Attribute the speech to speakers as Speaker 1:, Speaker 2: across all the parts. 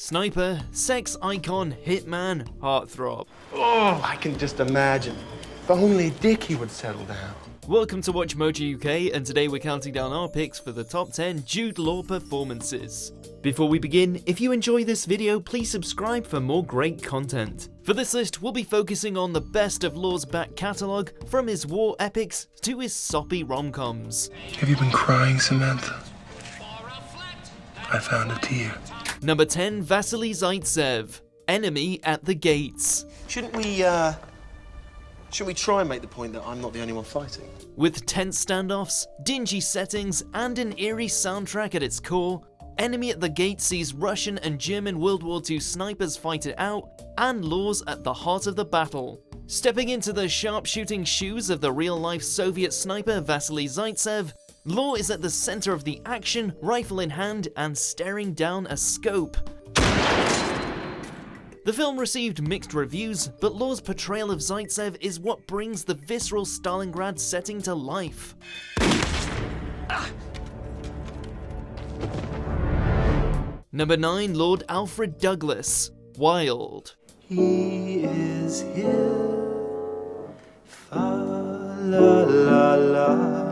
Speaker 1: Sniper, sex icon, hitman, heartthrob.
Speaker 2: Oh, I can just imagine. If only Dickie would settle down.
Speaker 1: Welcome to Watch Mojo UK, and today we're counting down our picks for the top 10 Jude Law performances. Before we begin, if you enjoy this video, please subscribe for more great content. For this list, we'll be focusing on the best of Law's back catalogue, from his war epics to his soppy rom-coms.
Speaker 2: Have you been crying, Samantha? I found a tear.
Speaker 1: Number 10, Vasily Zaytsev, Enemy at the Gates.
Speaker 2: Shouldn't we try and make the point that I'm not the only one fighting?
Speaker 1: With tense standoffs, dingy settings, and an eerie soundtrack at its core, Enemy at the Gates sees Russian and German World War II snipers fight it out, and Law's at the heart of the battle. Stepping into the sharpshooting shoes of the real-life Soviet sniper Vasily Zaytsev, Law is at the center of the action, rifle in hand, and staring down a scope. The film received mixed reviews, but Law's portrayal of Zaytsev is what brings the visceral Stalingrad setting to life. Number 9, Lord Alfred Douglas, Wilde.
Speaker 2: He is here, fa la la la.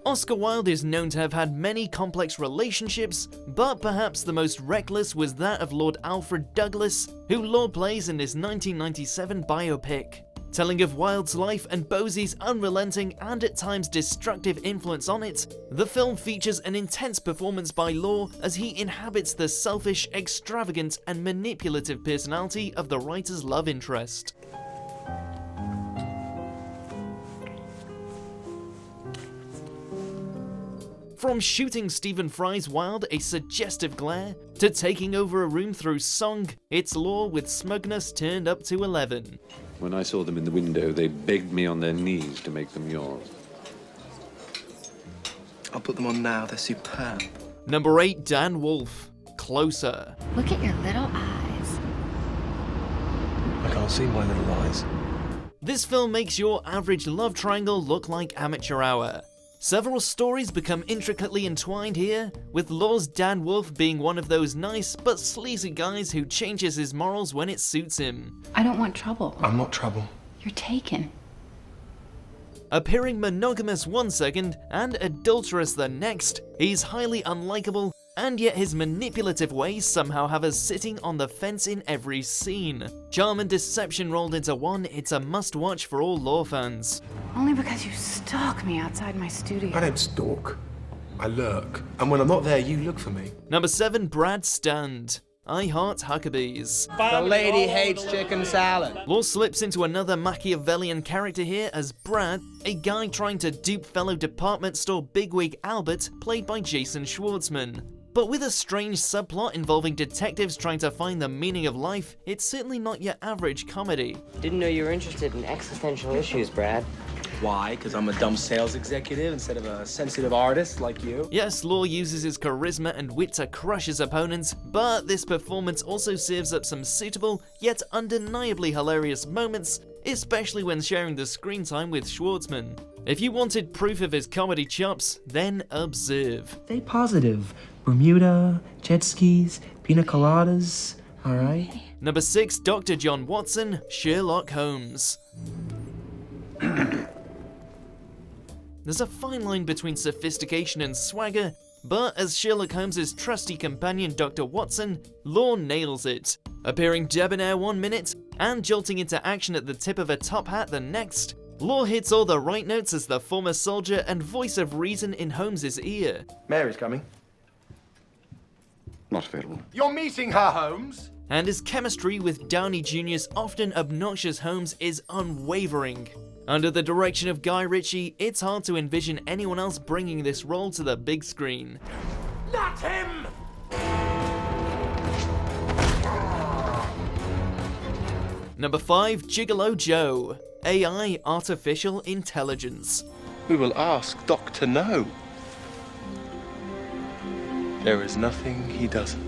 Speaker 1: Oscar Wilde is known to have had many complex relationships, but perhaps the most reckless was that of Lord Alfred Douglas, who Law plays in this 1997 biopic. Telling of Wilde's life and Bosie's unrelenting and at times destructive influence on it, the film features an intense performance by Law as he inhabits the selfish, extravagant, and manipulative personality of the writer's love interest. From shooting Stephen Fry's Wilde a suggestive glare, to taking over a room through song, it's Law with smugness turned up to 11.
Speaker 3: When I saw them in the window, they begged me on their knees to make them yours.
Speaker 2: I'll put them on now, they're superb.
Speaker 1: Number 8, Dan Woolf, Closer.
Speaker 4: Look at your little eyes.
Speaker 2: I can't see my little eyes.
Speaker 1: This film makes your average love triangle look like amateur hour. Several stories become intricately entwined here, with Law's Dan Woolf being one of those nice but sleazy guys who changes his morals when it suits him.
Speaker 4: I don't want trouble.
Speaker 2: I'm not trouble.
Speaker 4: You're taken.
Speaker 1: Appearing monogamous one second and adulterous the next, he's highly unlikable, and yet his manipulative ways somehow have us sitting on the fence in every scene. Charm and deception rolled into one, it's a must-watch for all Law fans.
Speaker 4: Only because you stalk me outside my studio.
Speaker 2: I don't stalk. I lurk. And when I'm not there, you look for me.
Speaker 1: Number 7, Brad Stand, I Heart Huckabees.
Speaker 5: The lady hates chicken salad.
Speaker 1: Law slips into another Machiavellian character here as Brad, a guy trying to dupe fellow department store bigwig Albert, played by Jason Schwartzman. But with a strange subplot involving detectives trying to find the meaning of life, it's certainly not your average comedy.
Speaker 6: Didn't know you were interested in existential issues, Brad.
Speaker 5: Why? Because I'm a dumb sales executive instead of a sensitive artist like you?
Speaker 1: Yes, Law uses his charisma and wit to crush his opponents, but this performance also serves up some suitable, yet undeniably hilarious moments, especially when sharing the screen time with Schwartzman. If you wanted proof of his comedy chops, then observe.
Speaker 7: Stay positive. Bermuda, jet skis, pina coladas, all right?
Speaker 1: Number 6, Dr. John Watson, Sherlock Holmes. There's a fine line between sophistication and swagger, but as Sherlock Holmes' trusty companion Dr. Watson, Law nails it. Appearing debonair one minute, and jolting into action at the tip of a top hat the next, Law hits all the right notes as the former soldier and voice of reason in Holmes' ear.
Speaker 2: Mary's coming.
Speaker 3: Not available.
Speaker 2: You're meeting her, Holmes?
Speaker 1: And his chemistry with Downey Jr.'s often obnoxious Holmes is unwavering. Under the direction of Guy Ritchie, it's hard to envision anyone else bringing this role to the big screen.
Speaker 2: Not him!
Speaker 1: Number 5, Gigolo Joe, AI Artificial Intelligence.
Speaker 2: We will ask Dr. No. There is nothing he doesn't.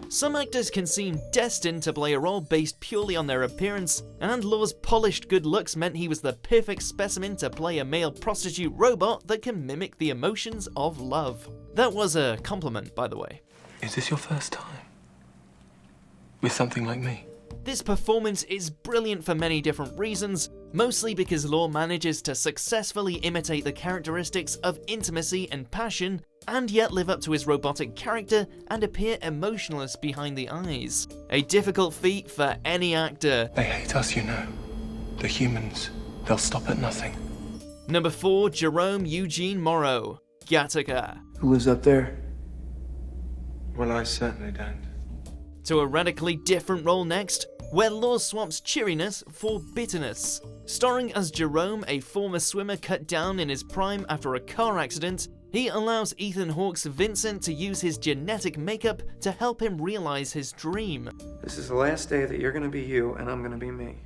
Speaker 1: Some actors can seem destined to play a role based purely on their appearance, and Law's polished good looks meant he was the perfect specimen to play a male prostitute robot that can mimic the emotions of love. That was a compliment, by the way.
Speaker 2: Is this your first time? With something like me?
Speaker 1: This performance is brilliant for many different reasons, mostly because Law manages to successfully imitate the characteristics of intimacy and passion, and yet live up to his robotic character and appear emotionless behind the eyes. A difficult feat for any actor.
Speaker 2: They hate us, you know. The humans. They'll stop at nothing.
Speaker 1: Number 4, Jerome Eugene Morrow, Gattaca.
Speaker 2: Who lives up there? Well, I certainly don't.
Speaker 1: To a radically different role next, where Law swaps cheeriness for bitterness. Starring as Jerome, a former swimmer cut down in his prime after a car accident, he allows Ethan Hawke's Vincent to use his genetic makeup to help him realize his dream.
Speaker 8: This is the last day that you're gonna be you and I'm gonna be me.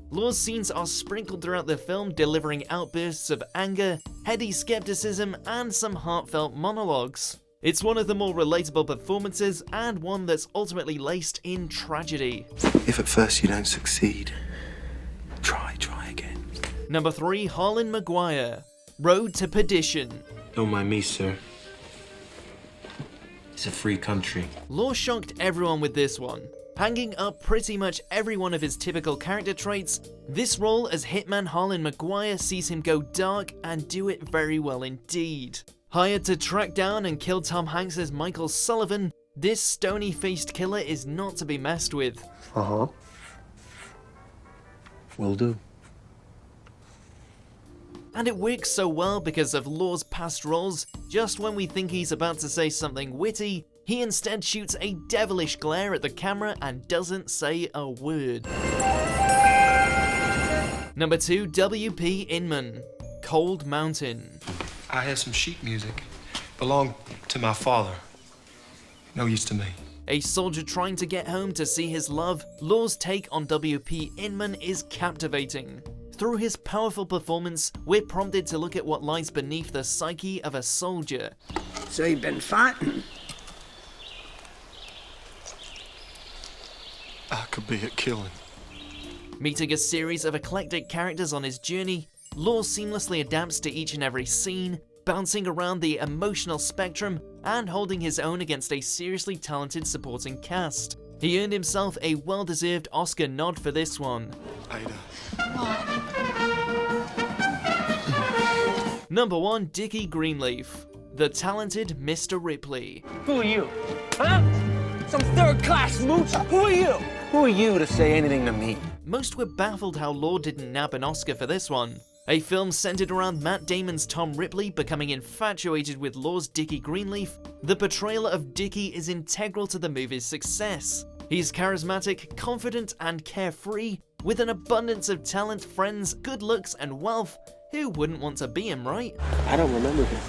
Speaker 1: Law's scenes are sprinkled throughout the film, delivering outbursts of anger, heady skepticism, and some heartfelt monologues. It's one of the more relatable performances, and one that's ultimately laced in tragedy.
Speaker 2: If at first you don't succeed, try again.
Speaker 1: Number 3, Harlan Maguire, Road to Perdition.
Speaker 7: Don't mind me, sir. It's a free country.
Speaker 1: Law shocked everyone with this one. Hanging up pretty much every one of his typical character traits, this role as Hitman Harlan Maguire sees him go dark and do it very well indeed. Hired to track down and kill Tom Hanks as Michael Sullivan, this stony-faced killer is not to be messed with.
Speaker 2: Uh-huh. Will do.
Speaker 1: And it works so well because of Law's past roles. Just when we think he's about to say something witty, he instead shoots a devilish glare at the camera and doesn't say a word. Number 2, W.P. Inman, Cold Mountain.
Speaker 2: I hear some sheet music. Belonged to my father. No use to me.
Speaker 1: A soldier trying to get home to see his love, Law's take on W.P. Inman is captivating. Through his powerful performance, we're prompted to look at what lies beneath the psyche of a soldier.
Speaker 9: So you've been fighting?
Speaker 2: I could be at killing.
Speaker 1: Meeting a series of eclectic characters on his journey, Law seamlessly adapts to each and every scene, bouncing around the emotional spectrum and holding his own against a seriously talented supporting cast. He earned himself a well-deserved Oscar nod for this one.
Speaker 2: Ada.
Speaker 1: Number 1, Dickie Greenleaf, The Talented Mr. Ripley.
Speaker 5: Who are you? Huh? Some third-class mooch? Who are you? Who are you to say anything to me?
Speaker 1: Most were baffled how Law didn't nab an Oscar for this one. A film centered around Matt Damon's Tom Ripley becoming infatuated with Law's Dickie Greenleaf, the portrayal of Dickie is integral to the movie's success. He's charismatic, confident, and carefree, with an abundance of talent, friends, good looks, and wealth. Who wouldn't want to be him, right?
Speaker 5: I don't remember this.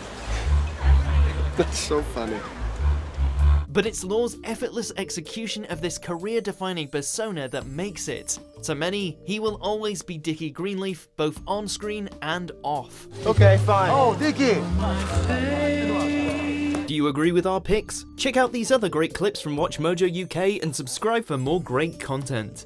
Speaker 2: That's so funny.
Speaker 1: But it's Law's effortless execution of this career-defining persona that makes it. To many, he will always be Dickie Greenleaf, both on-screen and off.
Speaker 5: Okay, fine.
Speaker 2: Oh, Dickie!
Speaker 10: Do you agree with our picks? Check out these other great clips from Watch Mojo UK and subscribe for more great content.